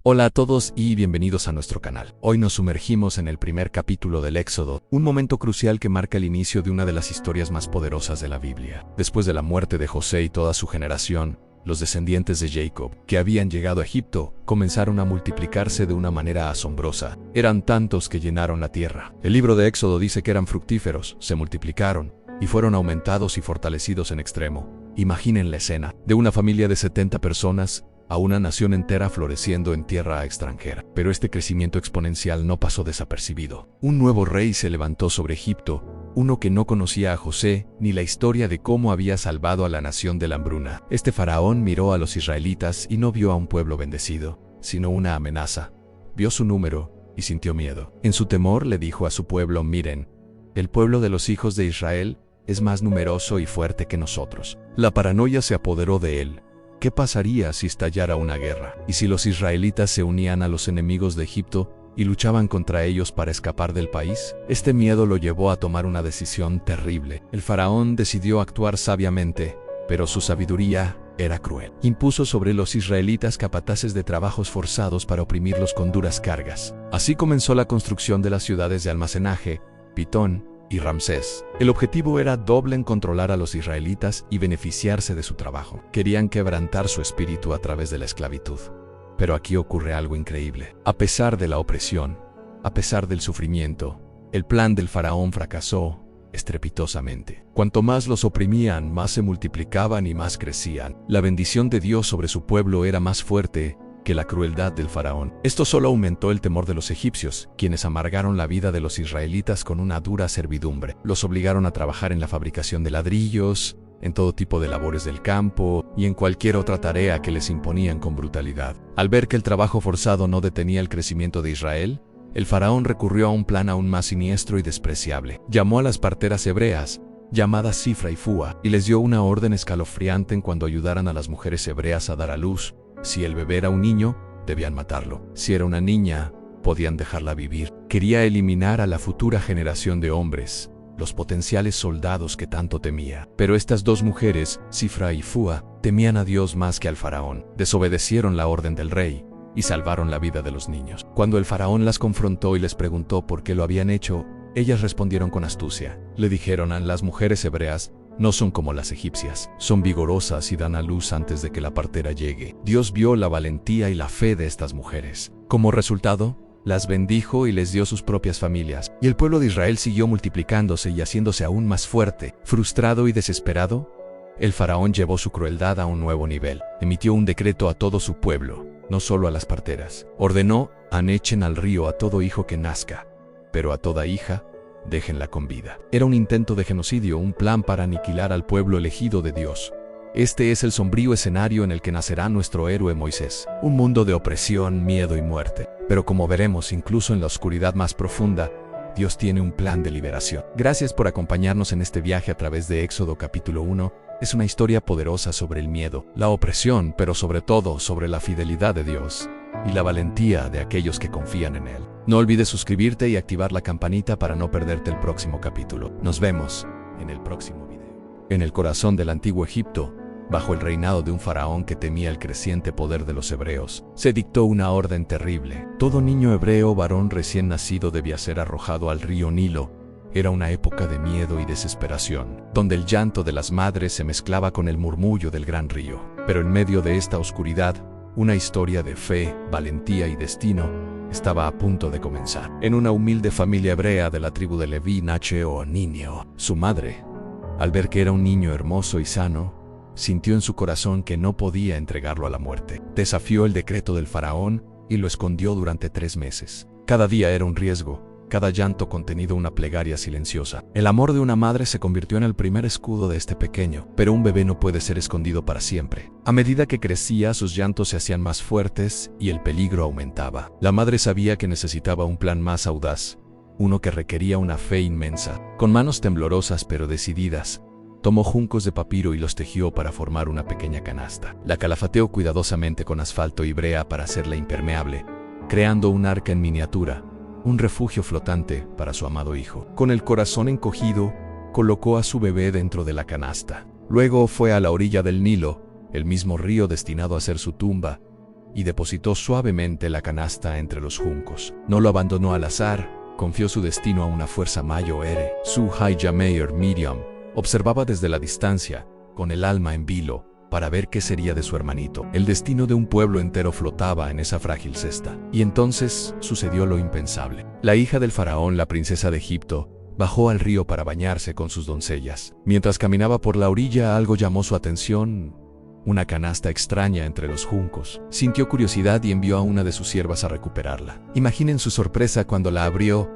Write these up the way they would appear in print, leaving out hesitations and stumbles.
Hola a todos y bienvenidos a nuestro canal. Hoy nos sumergimos en el primer capítulo del Éxodo, un momento crucial que marca el inicio de una de las historias más poderosas de la Biblia. Después de la muerte de José y toda su generación, los descendientes de Jacob, que habían llegado a Egipto, comenzaron a multiplicarse de una manera asombrosa. Eran tantos que llenaron la tierra. El libro de Éxodo dice que eran fructíferos, se multiplicaron y fueron aumentados y fortalecidos en extremo. Imaginen la escena, de una familia de 70 personas, a una nación entera floreciendo en tierra extranjera. Pero este crecimiento exponencial no pasó desapercibido. Un nuevo rey se levantó sobre Egipto, uno que no conocía a José ni la historia de cómo había salvado a la nación de la hambruna. Este faraón miró a los israelitas y no vio a un pueblo bendecido, sino una amenaza. Vio su número y sintió miedo. En su temor le dijo a su pueblo: miren, el pueblo de los hijos de Israel es más numeroso y fuerte que nosotros. La paranoia se apoderó de él. ¿Qué pasaría si estallara una guerra? ¿Y si los israelitas se unían a los enemigos de Egipto y luchaban contra ellos para escapar del país? Este miedo lo llevó a tomar una decisión terrible. El faraón decidió actuar sabiamente, pero su sabiduría era cruel. Impuso sobre los israelitas capataces de trabajos forzados para oprimirlos con duras cargas. Así comenzó la construcción de las ciudades de almacenaje, Pitón y Ramsés. El objetivo era doble: en controlar a los israelitas y beneficiarse de su trabajo. Querían quebrantar su espíritu a través de la esclavitud. Pero aquí ocurre algo increíble. A pesar de la opresión, a pesar del sufrimiento, el plan del faraón fracasó estrepitosamente. Cuanto más los oprimían, más se multiplicaban y más crecían. La bendición de Dios sobre su pueblo era más fuerte que la crueldad del faraón. Esto solo aumentó el temor de los egipcios, quienes amargaron la vida de los israelitas con una dura servidumbre. Los obligaron a trabajar en la fabricación de ladrillos, en todo tipo de labores del campo y en cualquier otra tarea que les imponían con brutalidad. Al ver que el trabajo forzado no detenía el crecimiento de Israel, el faraón recurrió a un plan aún más siniestro y despreciable. Llamó a las parteras hebreas, llamadas Sifra y Fúa, y les dio una orden escalofriante en cuanto ayudaran a las mujeres hebreas a dar a luz. Si el bebé era un niño, debían matarlo. Si era una niña, podían dejarla vivir. Quería eliminar a la futura generación de hombres, los potenciales soldados que tanto temía. Pero estas dos mujeres, Sifra y Fúa, temían a Dios más que al faraón. Desobedecieron la orden del rey y salvaron la vida de los niños. Cuando el faraón las confrontó y les preguntó por qué lo habían hecho, ellas respondieron con astucia. Le dijeron a las mujeres hebreas: no son como las egipcias, son vigorosas y dan a luz antes de que la partera llegue. Dios vio la valentía y la fe de estas mujeres. Como resultado, las bendijo y les dio sus propias familias. Y el pueblo de Israel siguió multiplicándose y haciéndose aún más fuerte. Frustrado y desesperado, el faraón llevó su crueldad a un nuevo nivel. Emitió un decreto a todo su pueblo, no solo a las parteras. Ordenó: echen al río a todo hijo que nazca, pero a toda hija, déjenla con vida. Era un intento de genocidio, un plan para aniquilar al pueblo elegido de Dios. Este es el sombrío escenario en el que nacerá nuestro héroe Moisés. Un mundo de opresión, miedo y muerte. Pero como veremos, incluso en la oscuridad más profunda, Dios tiene un plan de liberación. Gracias por acompañarnos en este viaje a través de Éxodo capítulo 1. Es una historia poderosa sobre el miedo, la opresión, pero sobre todo sobre la fidelidad de Dios y la valentía de aquellos que confían en Él. No olvides suscribirte y activar la campanita para no perderte el próximo capítulo. Nos vemos en el próximo video. En el corazón del antiguo Egipto, bajo el reinado de un faraón que temía el creciente poder de los hebreos, se dictó una orden terrible. Todo niño hebreo varón recién nacido debía ser arrojado al río Nilo. Era una época de miedo y desesperación, donde el llanto de las madres se mezclaba con el murmullo del gran río. Pero en medio de esta oscuridad, una historia de fe, valentía y destino estaba a punto de comenzar. En una humilde familia hebrea de la tribu de Leví nació Niño. Su madre, al ver que era un niño hermoso y sano, sintió en su corazón que no podía entregarlo a la muerte. Desafió el decreto del faraón y lo escondió durante 3 meses. Cada día era un riesgo, cada llanto contenido una plegaria silenciosa. El amor de una madre se convirtió en el primer escudo de este pequeño, pero un bebé no puede ser escondido para siempre. A medida que crecía, sus llantos se hacían más fuertes y el peligro aumentaba. La madre sabía que necesitaba un plan más audaz, uno que requería una fe inmensa. Con manos temblorosas pero decididas, tomó juncos de papiro y los tejió para formar una pequeña canasta. La calafateó cuidadosamente con asfalto y brea para hacerla impermeable, creando un arca en miniatura, un refugio flotante para su amado hijo. Con el corazón encogido, colocó a su bebé dentro de la canasta. Luego fue a la orilla del Nilo, el mismo río destinado a ser su tumba, y depositó suavemente la canasta entre los juncos. No lo abandonó al azar, confió su destino a una fuerza mayor. Su hija mayor, Miriam, observaba desde la distancia, con el alma en vilo, para ver qué sería de su hermanito. El destino de un pueblo entero flotaba en esa frágil cesta. Y entonces sucedió lo impensable. La hija del faraón, la princesa de Egipto, bajó al río para bañarse con sus doncellas. Mientras caminaba por la orilla, algo llamó su atención: una canasta extraña entre los juncos. Sintió curiosidad y envió a una de sus siervas a recuperarla. Imaginen su sorpresa cuando la abrió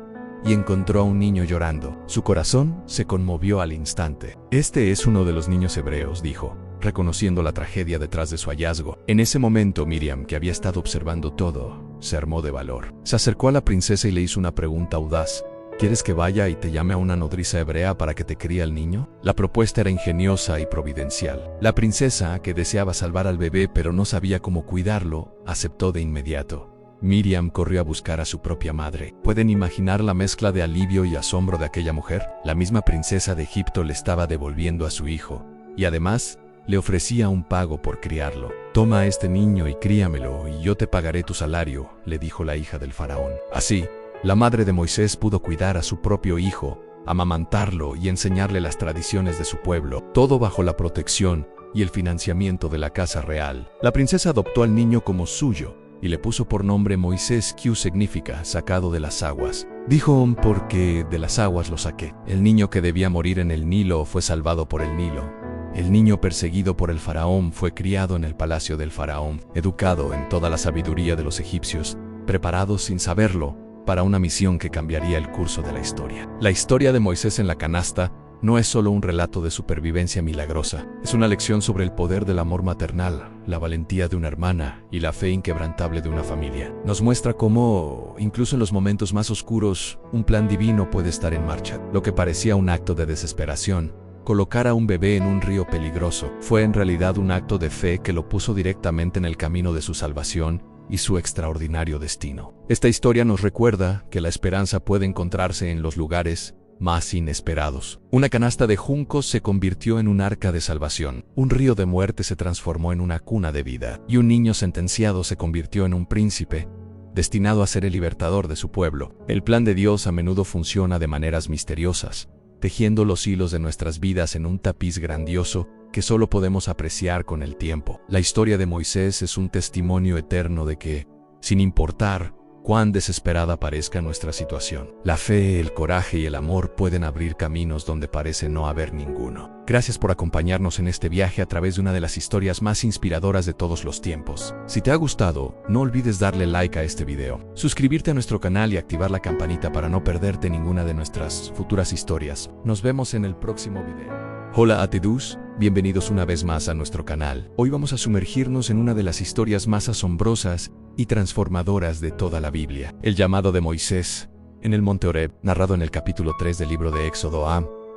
y encontró a un niño llorando. Su corazón se conmovió al instante. «Este es uno de los niños hebreos», dijo, reconociendo la tragedia detrás de su hallazgo. En ese momento, Miriam, que había estado observando todo, se armó de valor. Se acercó a la princesa y le hizo una pregunta audaz. «¿Quieres que vaya y te llame a una nodriza hebrea para que te críe al niño?». La propuesta era ingeniosa y providencial. La princesa, que deseaba salvar al bebé pero no sabía cómo cuidarlo, aceptó de inmediato. Miriam corrió a buscar a su propia madre. ¿Pueden imaginar la mezcla de alivio y asombro de aquella mujer? La misma princesa de Egipto le estaba devolviendo a su hijo, y además le ofrecía un pago por criarlo. «Toma a este niño y críamelo, y yo te pagaré tu salario», le dijo la hija del faraón. Así, la madre de Moisés pudo cuidar a su propio hijo, amamantarlo y enseñarle las tradiciones de su pueblo, todo bajo la protección y el financiamiento de la casa real. La princesa adoptó al niño como suyo y le puso por nombre Moisés, que significa sacado de las aguas. Dijo: «porque de las aguas lo saqué». El niño que debía morir en el Nilo fue salvado por el Nilo. El niño perseguido por el faraón fue criado en el palacio del faraón, educado en toda la sabiduría de los egipcios, preparado sin saberlo para una misión que cambiaría el curso de la historia. La historia de Moisés en la canasta no es solo un relato de supervivencia milagrosa, es una lección sobre el poder del amor maternal, la valentía de una hermana y la fe inquebrantable de una familia. Nos muestra cómo, incluso en los momentos más oscuros, un plan divino puede estar en marcha. Lo que parecía un acto de desesperación, colocar a un bebé en un río peligroso, fue en realidad un acto de fe que lo puso directamente en el camino de su salvación y su extraordinario destino. Esta historia nos recuerda que la esperanza puede encontrarse en los lugares más inesperados. Una canasta de juncos se convirtió en un arca de salvación, un río de muerte se transformó en una cuna de vida, y un niño sentenciado se convirtió en un príncipe, destinado a ser el libertador de su pueblo. El plan de Dios a menudo funciona de maneras misteriosas, tejiendo los hilos de nuestras vidas en un tapiz grandioso que solo podemos apreciar con el tiempo. La historia de Moisés es un testimonio eterno de que, sin importar cuán desesperada parezca nuestra situación, la fe, el coraje y el amor pueden abrir caminos donde parece no haber ninguno. Gracias por acompañarnos en este viaje a través de una de las historias más inspiradoras de todos los tiempos. Si te ha gustado, no olvides darle like a este video, suscribirte a nuestro canal y activar la campanita para no perderte ninguna de nuestras futuras historias. Nos vemos en el próximo video. Hola a todos, bienvenidos una vez más a nuestro canal. Hoy vamos a sumergirnos en una de las historias más asombrosas y transformadoras de toda la Biblia, el llamado de Moisés en el monte Horeb, narrado en el capítulo 3 del libro de Éxodo.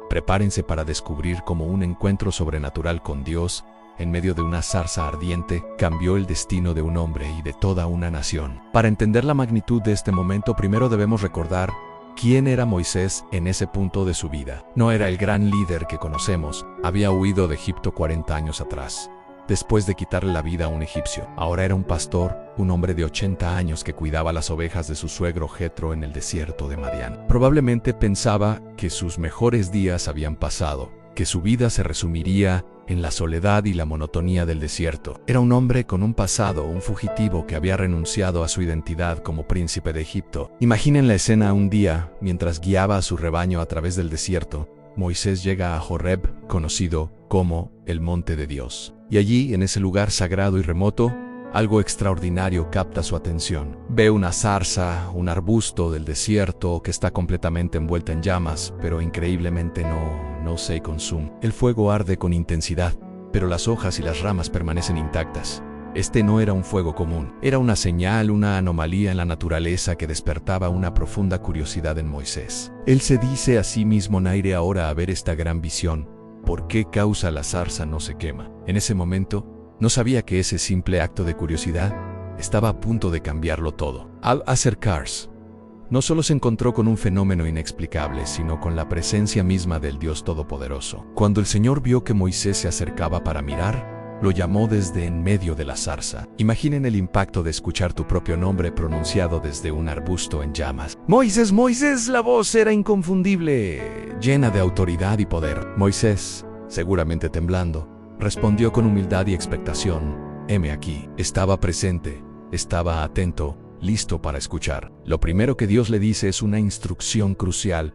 Prepárense para descubrir cómo un encuentro sobrenatural con Dios, en medio de una zarza ardiente, cambió el destino de un hombre y de toda una nación. Para entender la magnitud de este momento, primero debemos recordar quién era Moisés en ese punto de su vida. No era el gran líder que conocemos, había huido de Egipto 40 años atrás, después de quitarle la vida a un egipcio. Ahora era un pastor, un hombre de 80 años que cuidaba las ovejas de su suegro Jetro en el desierto de Madián. Probablemente pensaba que sus mejores días habían pasado, que su vida se resumiría en la soledad y la monotonía del desierto. Era un hombre con un pasado, un fugitivo que había renunciado a su identidad como príncipe de Egipto. Imaginen la escena un día, mientras guiaba a su rebaño a través del desierto. Moisés llega a Horeb, conocido como el Monte de Dios. Y allí, en ese lugar sagrado y remoto, algo extraordinario capta su atención. Ve una zarza, un arbusto del desierto que está completamente envuelta en llamas, pero increíblemente no se consume. El fuego arde con intensidad, pero las hojas y las ramas permanecen intactas. Este no era un fuego común, era una señal, una anomalía en la naturaleza que despertaba una profunda curiosidad en Moisés. Él se dice a sí mismo: Nairé ahora a ver esta gran visión. ¿Por qué causa la zarza no se quema? En ese momento, no sabía que ese simple acto de curiosidad estaba a punto de cambiarlo todo. Al acercarse, no solo se encontró con un fenómeno inexplicable, sino con la presencia misma del Dios Todopoderoso. Cuando el Señor vio que Moisés se acercaba para mirar, lo llamó desde en medio de la zarza. Imaginen el impacto de escuchar tu propio nombre pronunciado desde un arbusto en llamas. Moisés, Moisés, la voz era inconfundible, llena de autoridad y poder. Moisés, seguramente temblando, respondió con humildad y expectación: heme aquí. Estaba presente, estaba atento, listo para escuchar. Lo primero que Dios le dice es una instrucción crucial: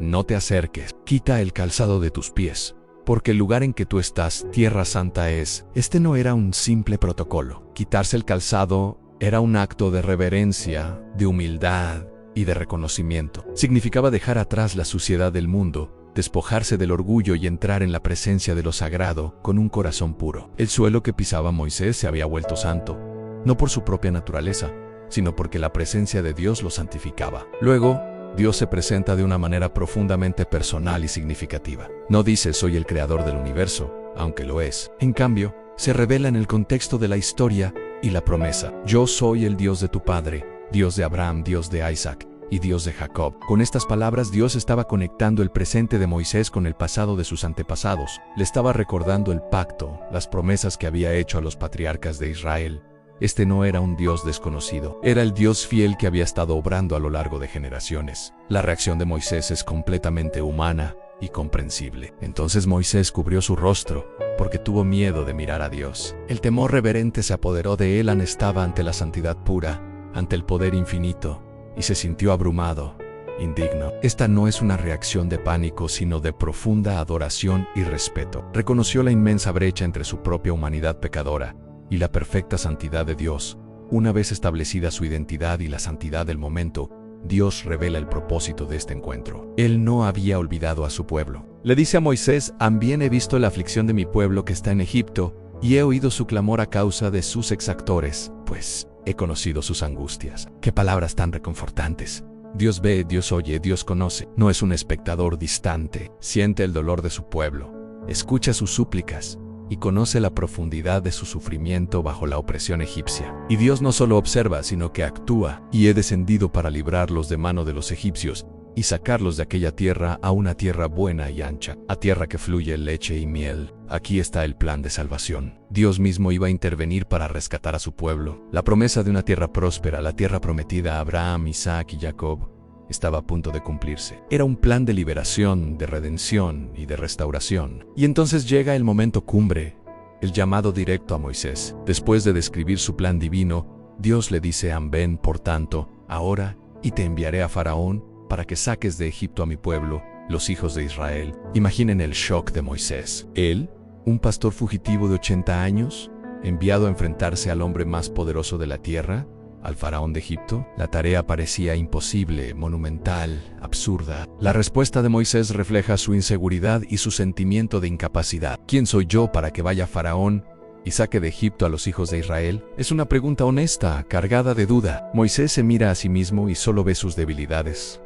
no te acerques, quita el calzado de tus pies, porque el lugar en que tú estás, tierra santa es. Este no era un simple protocolo. Quitarse el calzado era un acto de reverencia, de humildad y de reconocimiento. Significaba dejar atrás la suciedad del mundo, despojarse del orgullo y entrar en la presencia de lo sagrado con un corazón puro. El suelo que pisaba Moisés se había vuelto santo, no por su propia naturaleza, sino porque la presencia de Dios lo santificaba. Luego, Dios se presenta de una manera profundamente personal y significativa. No dice soy el creador del universo, aunque lo es. En cambio, se revela en el contexto de la historia y la promesa. Yo soy el Dios de tu padre, Dios de Abraham, Dios de Isaac y Dios de Jacob. Con estas palabras, Dios estaba conectando el presente de Moisés con el pasado de sus antepasados. Le estaba recordando el pacto, las promesas que había hecho a los patriarcas de Israel. Este no era un Dios desconocido, era el Dios fiel que había estado obrando a lo largo de generaciones. La reacción de Moisés es completamente humana y comprensible. Entonces Moisés cubrió su rostro, porque tuvo miedo de mirar a Dios. El temor reverente se apoderó de él. Estaba ante la santidad pura, ante el poder infinito, y se sintió abrumado, indigno. Esta no es una reacción de pánico, sino de profunda adoración y respeto. Reconoció la inmensa brecha entre su propia humanidad pecadora y la perfecta santidad de Dios. Una vez establecida su identidad y la santidad del momento, Dios revela el propósito de este encuentro. Él no había olvidado a su pueblo. Le dice a Moisés: también he visto la aflicción de mi pueblo que está en Egipto, y he oído su clamor a causa de sus exactores, pues he conocido sus angustias. Qué palabras tan reconfortantes. Dios ve, Dios oye, Dios conoce. No es un espectador distante. Siente el dolor de su pueblo, escucha sus súplicas y conoce la profundidad de su sufrimiento bajo la opresión egipcia. Y Dios no solo observa, sino que actúa. Y he descendido para librarlos de mano de los egipcios y sacarlos de aquella tierra a una tierra buena y ancha, a tierra que fluye leche y miel. Aquí está el plan de salvación. Dios mismo iba a intervenir para rescatar a su pueblo. La promesa de una tierra próspera, la tierra prometida a Abraham, Isaac y Jacob, estaba a punto de cumplirse. Era un plan de liberación, de redención y de restauración. Y entonces llega el momento cumbre, el llamado directo a Moisés. Después de describir su plan divino, Dios le dice: ven, por tanto, ahora, y te enviaré a Faraón para que saques de Egipto a mi pueblo, los hijos de Israel. Imaginen el shock de Moisés. Él, un pastor fugitivo de 80 años, enviado a enfrentarse al hombre más poderoso de la tierra, al faraón de Egipto. La tarea parecía imposible, monumental, absurda. La respuesta de Moisés refleja su inseguridad y su sentimiento de incapacidad. ¿Quién soy yo para que vaya Faraón y saque de Egipto a los hijos de Israel? Es una pregunta honesta, cargada de duda. Moisés se mira a sí mismo y solo ve sus debilidades,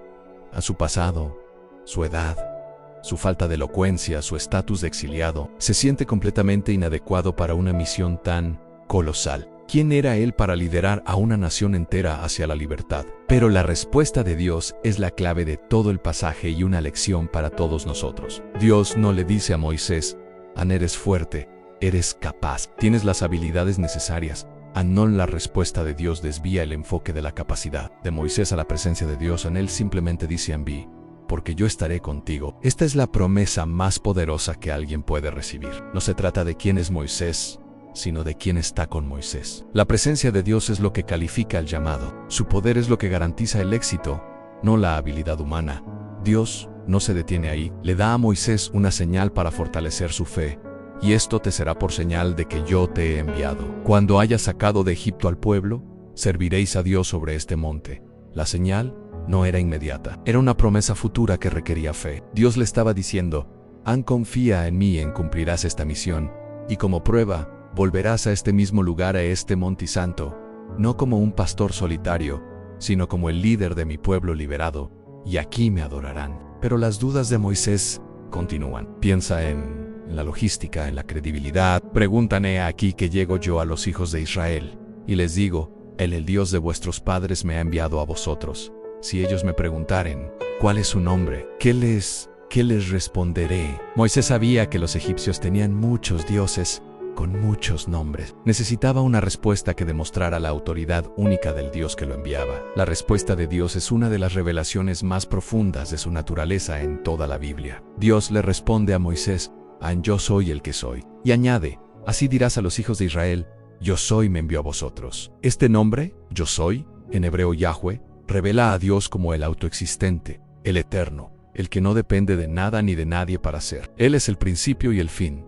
a su pasado, su edad, su falta de elocuencia, su estatus de exiliado. Se siente completamente inadecuado para una misión tan colosal. ¿Quién era él para liderar a una nación entera hacia la libertad? Pero la respuesta de Dios es la clave de todo el pasaje y una lección para todos nosotros. Dios no le dice a Moisés: eres fuerte, eres capaz, tienes las habilidades necesarias. No, la respuesta de Dios desvía el enfoque de la capacidad de Moisés a la presencia de Dios. Él simplemente dice: porque yo estaré contigo. Esta es la promesa más poderosa que alguien puede recibir. No se trata de quién es Moisés, sino de quién está con Moisés. La presencia de Dios es lo que califica el llamado. Su poder es lo que garantiza el éxito, no la habilidad humana. Dios no se detiene ahí. Le da a Moisés una señal para fortalecer su fe. Y esto te será por señal de que yo te he enviado. Cuando hayas sacado de Egipto al pueblo, serviréis a Dios sobre este monte. La señal no era inmediata. Era una promesa futura que requería fe. Dios le estaba diciendo: confía en mí, cumplirás esta misión. Y como prueba, volverás a este mismo lugar, a este monte santo, no como un pastor solitario, sino como el líder de mi pueblo liberado, y aquí me adorarán. Pero las dudas de Moisés continúan. Piensa en la logística, en la credibilidad. Preguntan: aquí que llego yo a los hijos de Israel, y les digo: el Dios de vuestros padres me ha enviado a vosotros. Si ellos me preguntaren: ¿cuál es su nombre? ¿Qué les responderé? Moisés sabía que los egipcios tenían muchos dioses, con muchos nombres. Necesitaba una respuesta que demostrara la autoridad única del Dios que lo enviaba. La respuesta de Dios es una de las revelaciones más profundas de su naturaleza en toda la Biblia. Dios le responde a Moisés: Yo soy el que soy. Y añade: así dirás a los hijos de Israel: yo soy me envió a vosotros. Este nombre, yo soy, en hebreo Yahweh, revela a Dios como el autoexistente, el eterno, el que no depende de nada ni de nadie para ser. Él es el principio y el fin,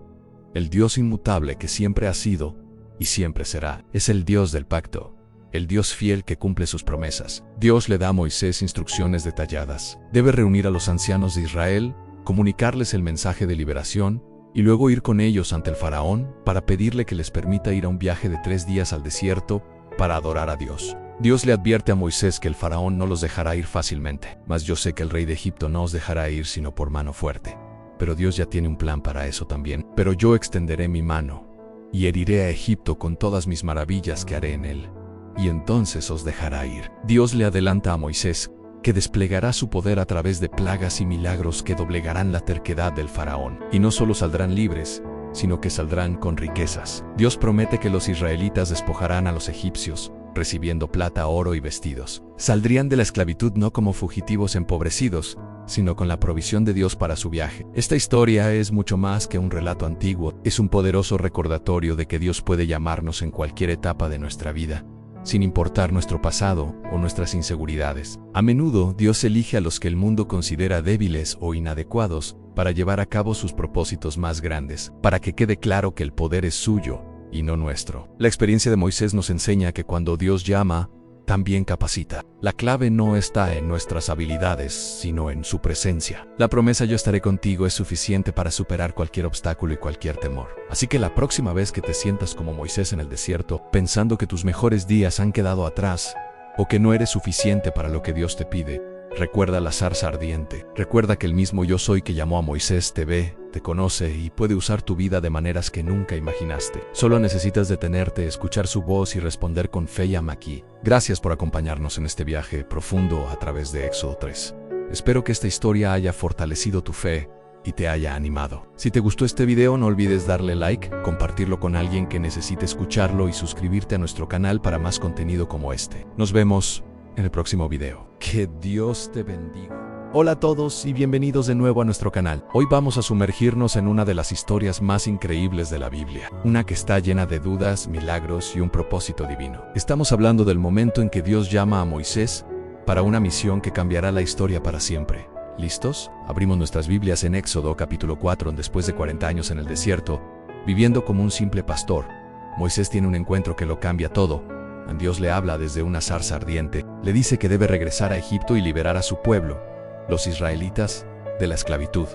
el Dios inmutable que siempre ha sido y siempre será. Es el Dios del pacto, el Dios fiel que cumple sus promesas. Dios le da a Moisés instrucciones detalladas. Debe reunir a los ancianos de Israel, comunicarles el mensaje de liberación y luego ir con ellos ante el faraón para pedirle que les permita ir a un viaje de 3 días al desierto para adorar a Dios. Dios le advierte a Moisés que el faraón no los dejará ir fácilmente. Mas yo sé que el rey de Egipto no os dejará ir sino por mano fuerte. Pero Dios ya tiene un plan para eso también. Pero yo extenderé mi mano y heriré a Egipto con todas mis maravillas que haré en él, y entonces os dejará ir. Dios le adelanta a Moisés que desplegará su poder a través de plagas y milagros que doblegarán la terquedad del faraón. Y no solo saldrán libres, sino que saldrán con riquezas. Dios promete que los israelitas despojarán a los egipcios, recibiendo plata, oro y vestidos. Saldrían de la esclavitud no como fugitivos empobrecidos, sino con la provisión de Dios para su viaje. Esta historia es mucho más que un relato antiguo, es un poderoso recordatorio de que Dios puede llamarnos en cualquier etapa de nuestra vida, sin importar nuestro pasado o nuestras inseguridades. A menudo, Dios elige a los que el mundo considera débiles o inadecuados para llevar a cabo sus propósitos más grandes, para que quede claro que el poder es suyo y no nuestro. La experiencia de Moisés nos enseña que cuando Dios llama, también capacita. La clave no está en nuestras habilidades, sino en su presencia. La promesa "yo estaré contigo" es suficiente para superar cualquier obstáculo y cualquier temor. Así que la próxima vez que te sientas como Moisés en el desierto, pensando que tus mejores días han quedado atrás, o que no eres suficiente para lo que Dios te pide, recuerda la zarza ardiente. Recuerda que el mismo yo soy que llamó a Moisés te ve, te conoce y puede usar tu vida de maneras que nunca imaginaste. Solo necesitas detenerte, escuchar su voz y responder con fe y aquí. Gracias por acompañarnos en este viaje profundo a través de Éxodo 3. Espero que esta historia haya fortalecido tu fe y te haya animado. Si te gustó este video, no olvides darle like, compartirlo con alguien que necesite escucharlo y suscribirte a nuestro canal para más contenido como este. Nos vemos en el próximo video. Que Dios te bendiga. Hola a todos y bienvenidos de nuevo a nuestro canal. Hoy vamos a sumergirnos en una de las historias más increíbles de la Biblia. Una que está llena de dudas, milagros y un propósito divino. Estamos hablando del momento en que Dios llama a Moisés para una misión que cambiará la historia para siempre. ¿Listos? Abrimos nuestras Biblias en Éxodo capítulo 4. Después de 40 años en el desierto, viviendo como un simple pastor, Moisés tiene un encuentro que lo cambia todo. Dios le habla desde una zarza ardiente, le dice que debe regresar a Egipto y liberar a su pueblo, los israelitas, de la esclavitud.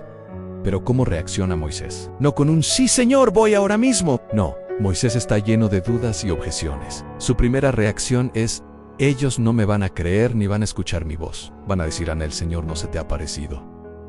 Pero ¿cómo reacciona Moisés? No con un "sí señor, voy ahora mismo". No, Moisés está lleno de dudas y objeciones. Su primera reacción es: ellos no me van a creer ni van a escuchar mi voz. Van a decir: "Ana, el Señor no se te ha parecido".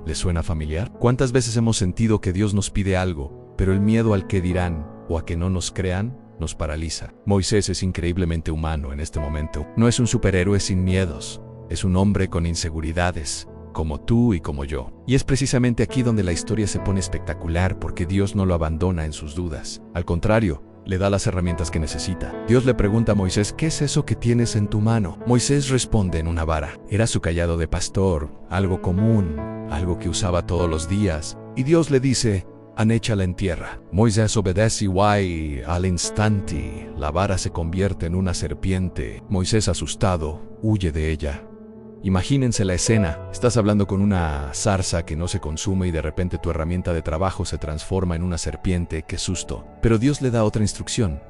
¿Les suena familiar? ¿Cuántas veces hemos sentido que Dios nos pide algo, pero el miedo al que dirán o a que no nos crean nos paraliza? Moisés es increíblemente humano en este momento. No es un superhéroe sin miedos, es un hombre con inseguridades, como tú y como yo. Y es precisamente aquí donde la historia se pone espectacular, porque Dios no lo abandona en sus dudas. Al contrario, le da las herramientas que necesita. Dios le pregunta a Moisés: ¿qué es eso que tienes en tu mano? Moisés responde: en una vara. Era su cayado de pastor, algo común, algo que usaba todos los días. Y Dios le dice: échala en tierra. Moisés obedece y al instante la vara se convierte en una serpiente. Moisés, asustado, huye de ella. Imagínense la escena. Estás hablando con una zarza que no se consume y de repente tu herramienta de trabajo se transforma en una serpiente. ¡Qué susto! Pero Dios le da otra instrucción: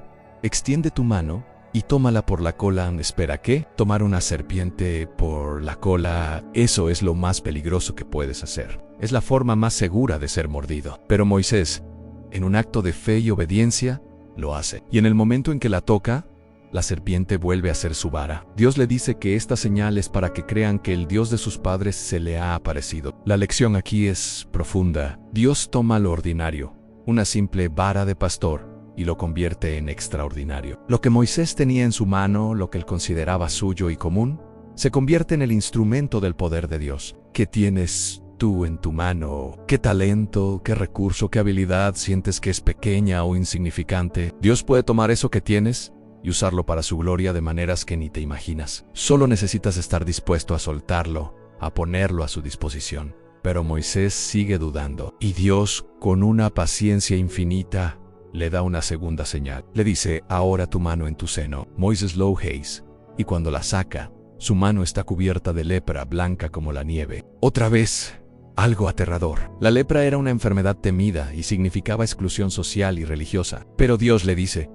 extiende tu mano y tómala por la cola. Espera, ¿qué? Tomar una serpiente por la cola, eso es lo más peligroso que puedes hacer. Es la forma más segura de ser mordido. Pero Moisés, en un acto de fe y obediencia, lo hace. Y en el momento en que la toca, la serpiente vuelve a ser su vara. Dios le dice que esta señal es para que crean que el Dios de sus padres se le ha aparecido. La lección aquí es profunda. Dios toma lo ordinario, una simple vara de pastor, y lo convierte en extraordinario. Lo que Moisés tenía en su mano, lo que él consideraba suyo y común, se convierte en el instrumento del poder de Dios. ¿Qué tienes tú en tu mano. ¿Qué talento, qué recurso, qué habilidad sientes que es pequeña o insignificante? Dios puede tomar eso que tienes y usarlo para su gloria de maneras que ni te imaginas. Solo necesitas estar dispuesto a soltarlo, a ponerlo a su disposición. Pero Moisés sigue dudando, y Dios, con una paciencia infinita, le da una segunda señal. Le dice: ahora tu mano en tu seno. Moisés lo hace, y cuando la saca, su mano está cubierta de lepra blanca como la nieve. Otra vez, algo aterrador. La lepra era una enfermedad temida y significaba exclusión social y religiosa. Pero Dios le dice: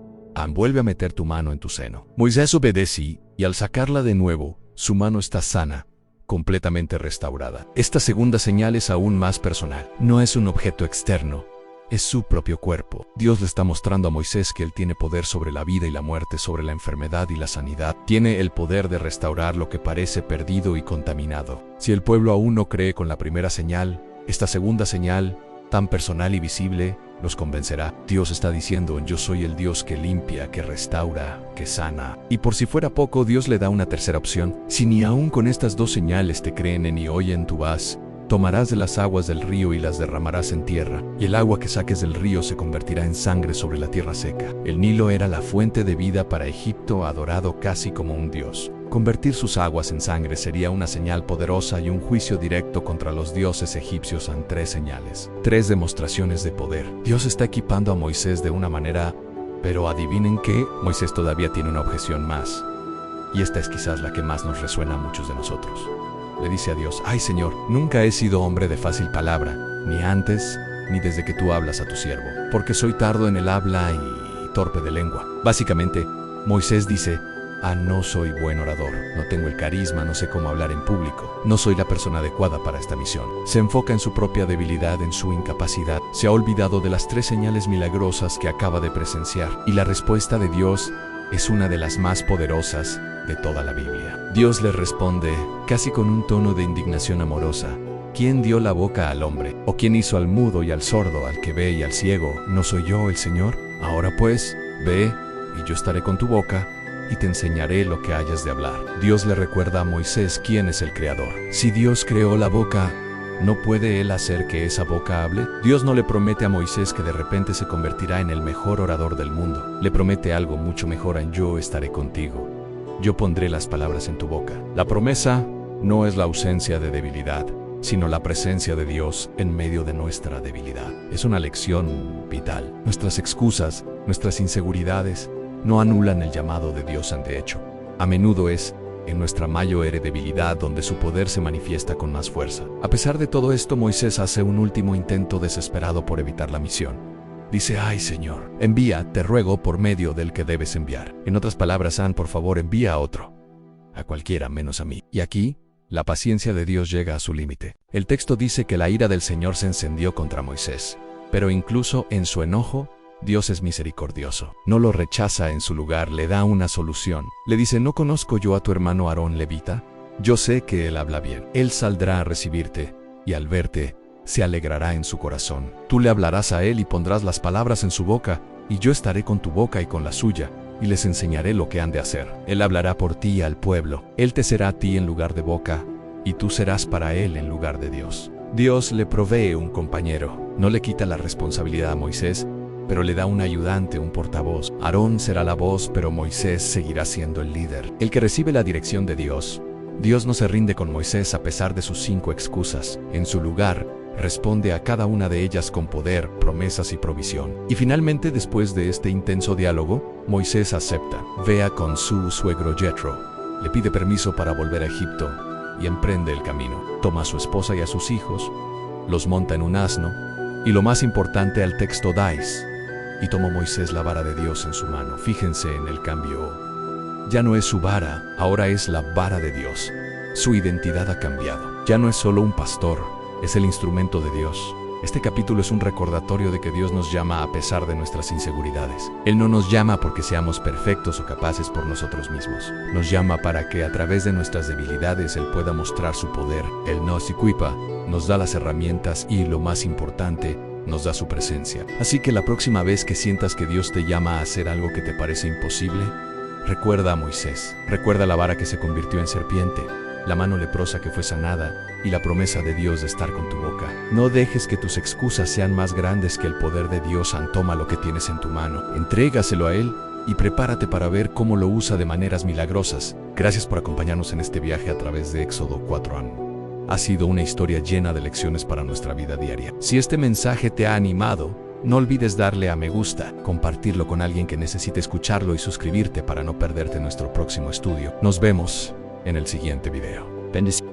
vuelve a meter tu mano en tu seno. Moisés obedece, y al sacarla de nuevo, su mano está sana, completamente restaurada. Esta segunda señal es aún más personal. No es un objeto externo, es su propio cuerpo. Dios le está mostrando a Moisés que él tiene poder sobre la vida y la muerte, sobre la enfermedad y la sanidad. Tiene el poder de restaurar lo que parece perdido y contaminado. Si el pueblo aún no cree con la primera señal, esta segunda señal, tan personal y visible, los convencerá. Dios está diciendo: yo soy el Dios que limpia, que restaura, que sana. Y por si fuera poco, Dios le da una tercera opción. Si ni aún con estas dos señales te creen y oyen tu voz, tomarás de las aguas del río y las derramarás en tierra, y el agua que saques del río se convertirá en sangre sobre la tierra seca. El Nilo era la fuente de vida para Egipto, adorado casi como un dios. Convertir sus aguas en sangre sería una señal poderosa y un juicio directo contra los dioses egipcios. En tres señales, tres demostraciones de poder. Dios está equipando a Moisés de una manera, pero adivinen qué, Moisés todavía tiene una objeción más. Y esta es quizás la que más nos resuena a muchos de nosotros. Le dice a Dios: ay Señor, nunca he sido hombre de fácil palabra, ni antes, ni desde que tú hablas a tu siervo, porque soy tardo en el habla y torpe de lengua. Básicamente, Moisés dice: no soy buen orador, no tengo el carisma, no sé cómo hablar en público, no soy la persona adecuada para esta misión. Se enfoca en su propia debilidad, en su incapacidad. Se ha olvidado de las tres señales milagrosas que acaba de presenciar. Y la respuesta de Dios es una de las más poderosas de toda la Biblia. Dios le responde, casi con un tono de indignación amorosa: ¿quién dio la boca al hombre? ¿O quién hizo al mudo y al sordo, al que ve y al ciego? ¿No soy yo el Señor? Ahora pues, ve, y yo estaré con tu boca, y te enseñaré lo que hayas de hablar. Dios le recuerda a Moisés quién es el creador. Si Dios creó la boca, ¿no puede él hacer que esa boca hable? Dios no le promete a Moisés que de repente se convertirá en el mejor orador del mundo. Le promete algo mucho mejor: yo estaré contigo. Yo pondré las palabras en tu boca. La promesa no es la ausencia de debilidad, sino la presencia de Dios en medio de nuestra debilidad. Es una lección vital. Nuestras excusas, nuestras inseguridades, no anulan el llamado de Dios. De hecho, a menudo es en nuestra mayor debilidad donde su poder se manifiesta con más fuerza. A pesar de todo esto, Moisés hace un último intento desesperado por evitar la misión. Dice: ay Señor, envía, te ruego, por medio del que debes enviar. En otras palabras, por favor, envía a otro, a cualquiera menos a mí. Y aquí, la paciencia de Dios llega a su límite. El texto dice que la ira del Señor se encendió contra Moisés, pero incluso en su enojo, Dios es misericordioso. No lo rechaza, en su lugar le da una solución. Le dice: ¿no conozco yo a tu hermano Aarón levita? Yo sé que él habla bien. Él saldrá a recibirte, y al verte, se alegrará en su corazón. Tú le hablarás a él y pondrás las palabras en su boca, y yo estaré con tu boca y con la suya, y les enseñaré lo que han de hacer. Él hablará por ti al pueblo. Él te será a ti en lugar de boca, y tú serás para él en lugar de Dios. Dios le provee un compañero. No le quita la responsabilidad a Moisés, pero le da un ayudante, un portavoz. Aarón será la voz, pero Moisés seguirá siendo el líder, el que recibe la dirección de Dios. Dios no se rinde con Moisés a pesar de sus 5 excusas. En su lugar, responde a cada una de ellas con poder, promesas y provisión. Y finalmente, después de este intenso diálogo, Moisés acepta. Vea con su suegro Jetro, le pide permiso para volver a Egipto y emprende el camino. Toma a su esposa y a sus hijos, los monta en un asno, y lo más importante al texto dais: y tomó Moisés la vara de Dios en su mano. Fíjense en el cambio. Ya no es su vara, ahora es la vara de Dios. Su identidad ha cambiado. Ya no es solo un pastor, es el instrumento de Dios. Este capítulo es un recordatorio de que Dios nos llama a pesar de nuestras inseguridades. Él no nos llama porque seamos perfectos o capaces por nosotros mismos. Nos llama para que a través de nuestras debilidades Él pueda mostrar su poder. Él nos equipa, nos da las herramientas y, lo más importante, nos da su presencia. Así que la próxima vez que sientas que Dios te llama a hacer algo que te parece imposible, recuerda a Moisés. Recuerda la vara que se convirtió en serpiente. la mano leprosa que fue sanada y la promesa de Dios de estar con tu boca. No dejes que tus excusas sean más grandes que el poder de Dios. Toma lo que tienes en tu mano, entrégaselo a Él y prepárate para ver cómo lo usa de maneras milagrosas. Gracias por acompañarnos en este viaje a través de Éxodo 4. Ha sido una historia llena de lecciones para nuestra vida diaria. Si este mensaje te ha animado, no olvides darle a me gusta, compartirlo con alguien que necesite escucharlo y suscribirte para no perderte nuestro próximo estudio. Nos vemos en el siguiente video. Bendiciones.